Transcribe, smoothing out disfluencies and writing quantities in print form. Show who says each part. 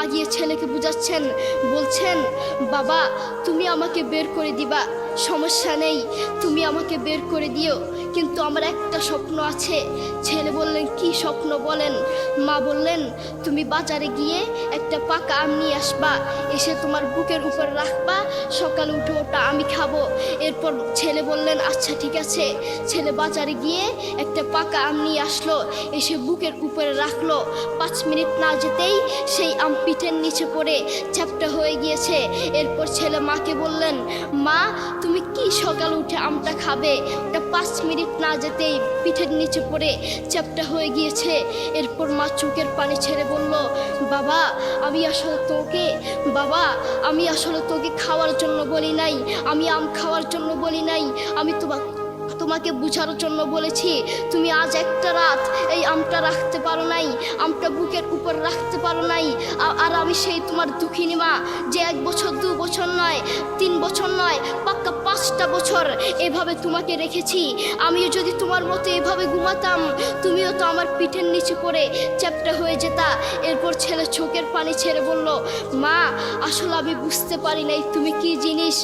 Speaker 1: মা গিয়ে ছেলেকে বুঝাচ্ছেন, বলছেন বাবা তুমি আমাকে বের করে দিবা, সমস্যা নেই, তুমি আমাকে বের করে দিও, কিন্তু আমার একটা স্বপ্ন আছে। ছেলে বললেন কি স্বপ্ন বলেন? মা বললেন তুমি বাজারে গিয়ে একটা পাকা আম নিয়ে আসবা, এসে তোমার বুকের উপর রাখবা, সকালে উঠে ওটা আমি খাবো। এরপর ছেলে বললেন আচ্ছা ঠিক আছে। ছেলে বাজারে গিয়ে একটা পাকা আম নিয়ে আসলো, এসে বুকের উপরে রাখলো। 5 মিনিট না যেতেই সেই আম পিঠের নিচে পড়ে চ্যাপ্টা হয়ে গিয়েছে। এরপর ছেলে মাকে বললেন মা তুমি কি সকালে উঠে আমটা খাবে? ওটা 5 মিনিট না যেতেই পিঠের নিচে পড়ে চ্যাপ্টা হয়ে গিয়েছে। এরপর মা চোখের পানি ছেড়ে বলল বাবা আমি আসলে তোকে খাওয়ার জন্য বলি নাই, আমি আম খাওয়ার জন্য বলি নাই, আমি তোমাকে বুঝানোর জন্য বলেছি। তুমি আজ একটা রাত এই আমটা রাখতে পারো নাই, আমটা বুকের উপর রাখতে পারো নাই, আর আমি সেই তোমার দুঃখিনী মা যে 1 বছর 2 বছর নয় 3 বছর নয় পাক্কা 5টা বছর এভাবে তোমাকে রেখেছি। আমিও যদি তোমার মতো এভাবে ঘুমাতাম তুমিও তো আমার পিঠের নিচে পড়ে চ্যাপ্টা হয়ে যেতা। এরপর ছেলে চোখের পানি ছেড়ে বলল মা আসলে আমি বুঝতে পারি নাই তুমি কি জিনিস।